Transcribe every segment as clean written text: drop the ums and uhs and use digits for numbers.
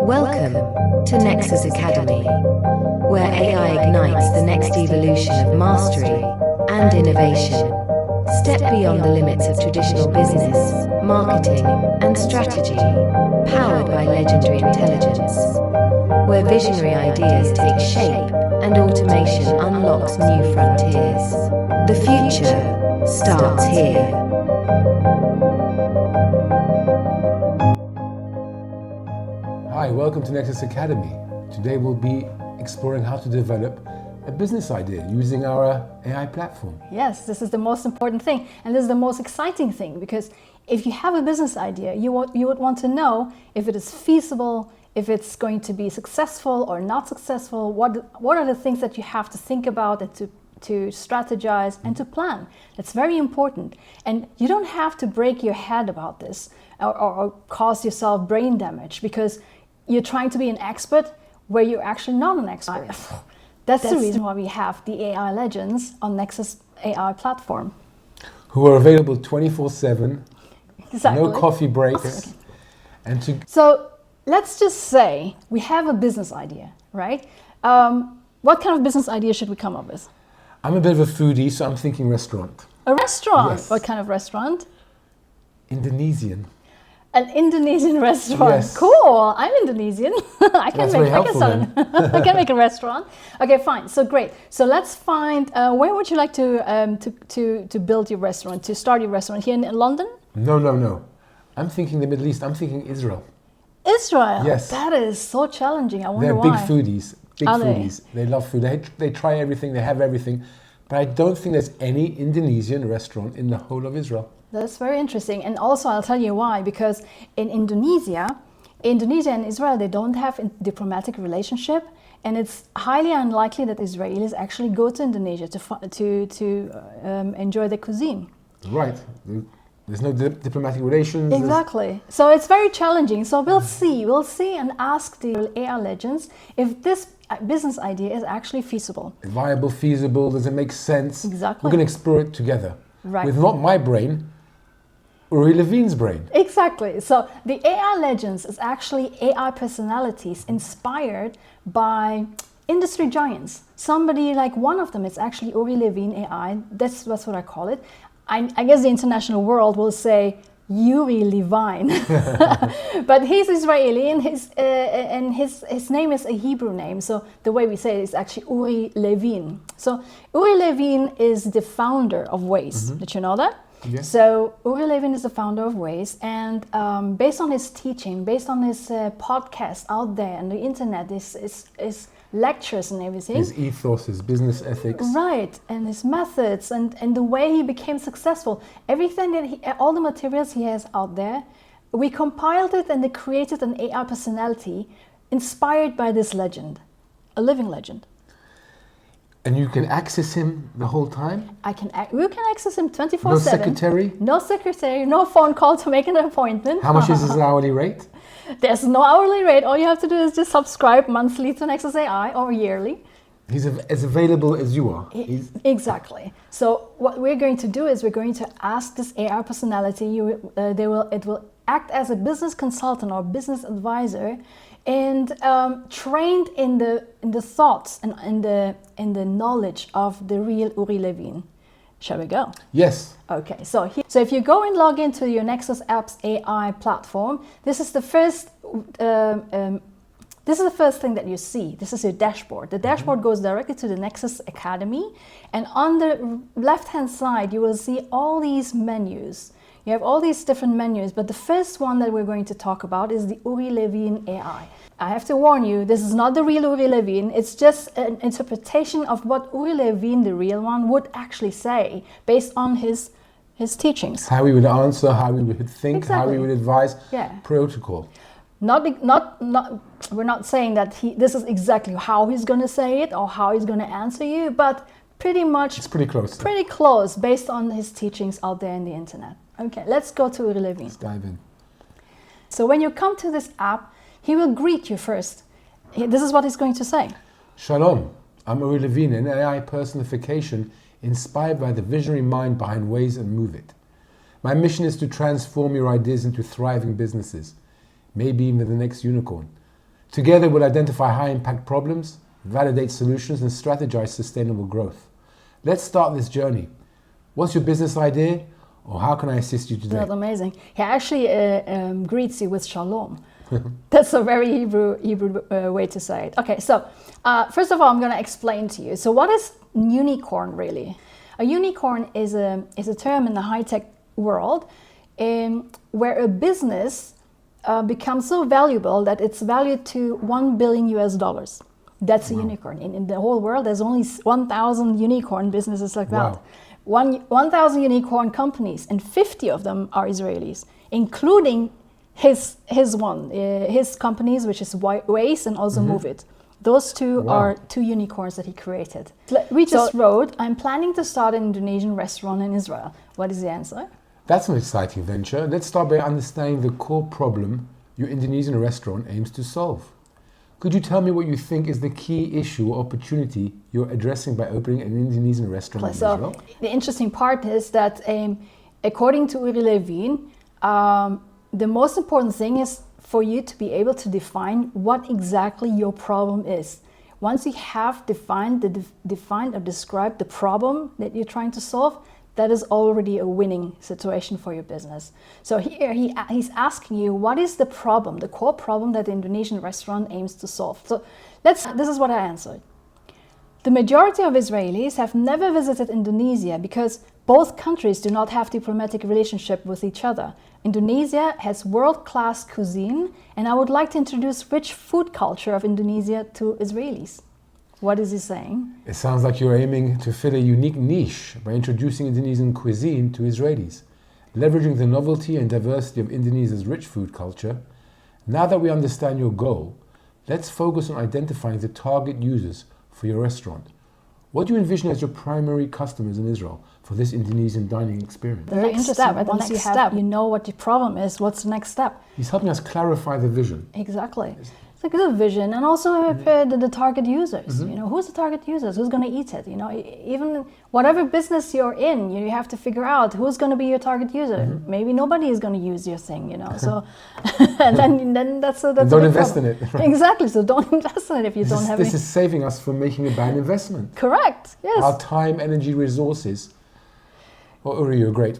Welcome to Nexus Academy, where AI ignites the next evolution of mastery and innovation. Step beyond the limits of traditional business, marketing, and strategy, powered by legendary intelligence, where visionary ideas take shape and automation unlocks new frontiers. The future starts here. Hi, welcome to Nexus Academy. Today we'll be exploring how to develop a business idea using our AI platform. Yes, this is the most important thing, and this is the most exciting thing, because if you have a business idea, you would want to know if it is feasible, if it's going to be successful or not successful. What are the things that you have to think about and to strategize and to plan? That's very important. And you don't have to break your head about this or cause yourself brain damage because you're trying to be an expert where you're actually not an expert. That's the reason why we have the AI legends on Nexus AI platform. Who are available 24/7, Exactly. no coffee breaks. So let's just say we have a business idea, right? What kind of business idea should we come up with? I'm a bit of a foodie, so I'm thinking restaurant. A restaurant? Yes. What kind of restaurant? Indonesian. An Indonesian restaurant. Yes. Cool. I'm Indonesian. I can make a restaurant. Okay, fine. So great. So let's find. Where would you like to build your restaurant? To start your restaurant here in London? No. I'm thinking the Middle East. I'm thinking Israel. Israel. Yes. That is so challenging. I wonder They're why. big foodies. They love food. They try everything. They have everything. But I don't think there's any Indonesian restaurant in the whole of Israel. That's very interesting. And also I'll tell you why, because in Indonesia and Israel, they don't have a diplomatic relationship, and it's highly unlikely that Israelis actually go to Indonesia to enjoy the cuisine. Right. There's no diplomatic relations. Exactly. So it's very challenging. So we'll see and ask the AI legends if this business idea is actually feasible. Viable, feasible, does it make sense? Exactly. We're going to explore it together. Right. With not my brain, Uri Levine's brain. Exactly. So the AI legends is actually AI personalities inspired by industry giants. Somebody like one of them is actually Uri Levine AI. That's what I call it. I guess the international world will say URI Levine, but he's Israeli and his name is a Hebrew name. So the way we say it is actually Uri Levine. So Uri Levine is the founder of Waze. Did you know that? Yes. So Uri Levine is the founder of Waze, and based on his teaching, based on his podcast out there and the internet, his lectures and everything. His ethos, his business ethics. Right, and his methods and the way he became successful. Everything all the materials he has out there, we compiled it and they created an AI personality inspired by this legend, a living legend. And you can access him the whole time? You can access him 24/7. No secretary? No secretary, no phone call to make an appointment. How much is his hourly rate? There's no hourly rate. All you have to do is just subscribe monthly to Nexus AI or yearly. He's as available as you are. Exactly. So what we're going to do is we're going to ask this AI personality. It will act as a business consultant or business advisor, and trained in the thoughts and in the knowledge of the real Uri Levine. Shall we go? Yes. Okay, so if you go and log into your Nexus Apps AI platform, this is the first thing that you see. This is your dashboard. The dashboard goes directly to the Nexus Academy, and on the left-hand side, you will see all these menus. You have all these different menus, but the first one that we're going to talk about is the Uri Levine AI. I have to warn you, this is not the real Uri Levine. It's just an interpretation of what Uri Levine, the real one, would actually say based on his teachings. How he would answer, how he would think, Exactly. how he would advise. Yeah. Protocol. We're not saying that this is exactly how he's going to say it or how he's going to answer you, but pretty much. It's pretty close. Pretty close based on his teachings out there in the internet. Okay, let's go to Uri Levine. Let's dive in. So when you come to this app, he will greet you first. This is what he's going to say. Shalom, I'm Uri Levine, an AI personification inspired by the visionary mind behind Waze and Moovit. My mission is to transform your ideas into thriving businesses, maybe even the next unicorn. Together, we'll identify high-impact problems, validate solutions, and strategize sustainable growth. Let's start this journey. What's your business idea, or how can I assist you today? That's amazing. He actually greets you with shalom. That's a very Hebrew way to say it. Okay, so first of all, I'm going to explain to you. So what is unicorn really? A unicorn is a term in the high-tech world where a business becomes so valuable that it's valued to $1 billion US. That's a unicorn. In the whole world, there's only 1,000 unicorn businesses like that. 1,000 unicorn companies, and 50 of them are Israelis, including his companies, which is Waze and also Moovit. Those two are two unicorns that he created. We just wrote, I'm planning to start an Indonesian restaurant in Israel. What is the answer? That's an exciting venture. Let's start by understanding the core problem your Indonesian restaurant aims to solve. Could you tell me what you think is the key issue or opportunity you're addressing by opening an Indonesian restaurant in Israel? The interesting part is that according to URI Levine, the most important thing is for you to be able to define what exactly your problem is. Once you have defined or described the problem that you're trying to solve, that is already a winning situation for your business. So here he's asking you, what is the problem, the core problem that the Indonesian restaurant aims to solve? So this is what I answered. The majority of Israelis have never visited Indonesia because both countries do not have diplomatic relationship with each other. Indonesia has world-class cuisine, and I would like to introduce rich food culture of Indonesia to Israelis. What is he saying? It sounds like you're aiming to fill a unique niche by introducing Indonesian cuisine to Israelis, leveraging the novelty and diversity of Indonesia's rich food culture. Now that we understand your goal, let's focus on identifying the target users for your restaurant. What do you envision as your primary customers in Israel for this Indonesian dining experience? The next step, once you know what your problem is, what's the next step? He's helping us clarify the vision. Exactly. It's like the vision, and also the target users. You know, who's the target users? Who's going to eat it? You know, even whatever business you're in, you have to figure out who's going to be your target user. Maybe nobody is going to use your thing. You know, so and then that's a don't invest in it. Exactly. So don't invest in it if you don't have. This is saving us from making a bad investment. Correct. Yes. Our time, energy, resources. Oh, Uri, you're great.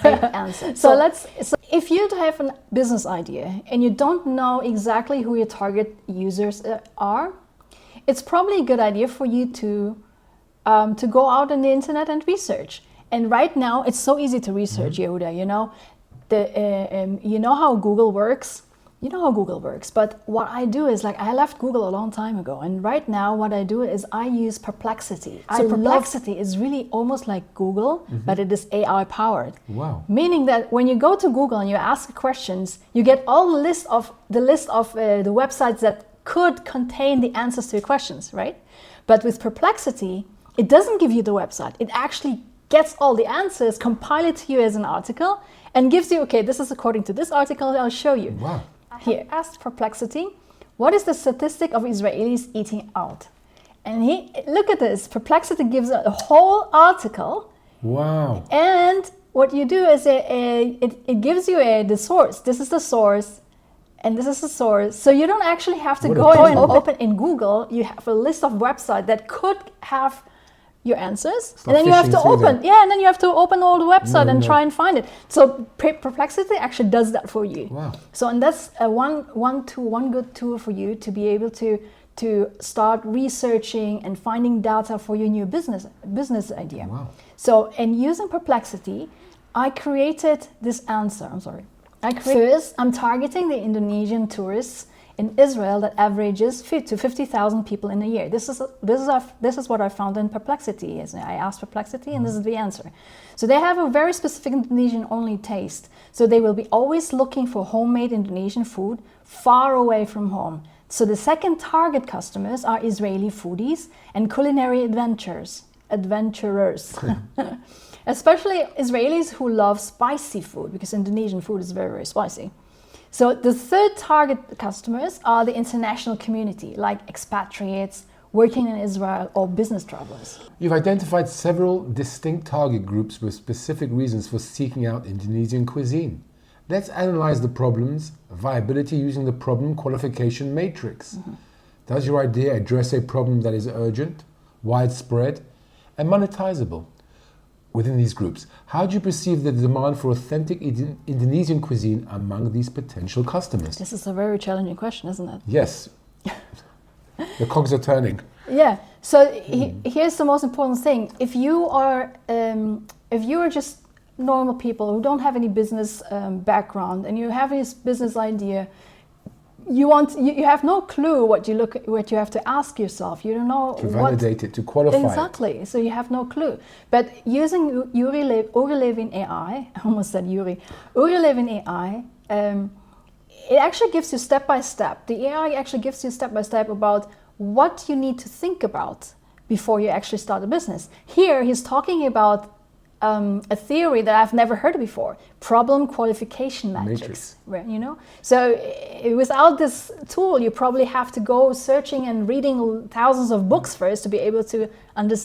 Answer. So if you have a business idea and you don't know exactly who your target users are, it's probably a good idea for you to go out on the internet and research. And right now, it's so easy to research, Yehuda. You know, you know how Google works. You know how Google works, but what I do is, like, I left Google a long time ago, and right now what I do is I use Perplexity. So Perplexity is really almost like Google, but it is AI powered. Wow. Meaning that when you go to Google and you ask questions, you get all the list of the websites that could contain the answers to your questions, right? But with Perplexity, it doesn't give you the website. It actually gets all the answers, compile it to you as an article, and gives you, okay, this is according to this article, I'll show you. Wow. Here, asked Perplexity, what is the statistic of Israelis eating out? And look at this, Perplexity gives a whole article. Wow. And what you do is it gives you the source. This is the source, and this is the source. So you don't actually have to go and open in Google. You have a list of websites that could have your answers, and then you have to open and then you have to open all the website and try and find it. So Perplexity actually does that for you. Wow. So, and that's one good tool for you to be able to start researching and finding data for your new business idea. Wow. So, and using Perplexity, I created this answer. First, I'm targeting the Indonesian tourists in Israel that averages 50,000 people in a year. This is what I found in Perplexity. I asked Perplexity, and this is the answer. So they have a very specific Indonesian-only taste. So they will be always looking for homemade Indonesian food far away from home. So the second target customers are Israeli foodies and culinary adventurers. Especially Israelis who love spicy food, because Indonesian food is very, very spicy. So the third target customers are the international community, like expatriates working in Israel or business travelers. You've identified several distinct target groups with specific reasons for seeking out Indonesian cuisine. Let's analyze the problem's viability using the problem qualification matrix. Does your idea address a problem that is urgent, widespread, and monetizable? Within these groups, how do you perceive the demand for authentic Indonesian cuisine among these potential customers? This is a very challenging question, isn't it? Yes. The cogs are turning. Yeah. So here's the most important thing: if you are just normal people who don't have any business background, and you have this business idea, you have no clue what you have to ask yourself. You don't know to validate it, to qualify exactly. So you have no clue. But using URI Levin AI, I almost said URI Levin AI. It actually gives you step by step. The AI actually gives you step by step about what you need to think about before you actually start a business. Here, he's talking about a theory that I've never heard before: problem qualification matrix. Right, you know. So without this tool, you probably have to go searching and reading thousands of books first to be able to understand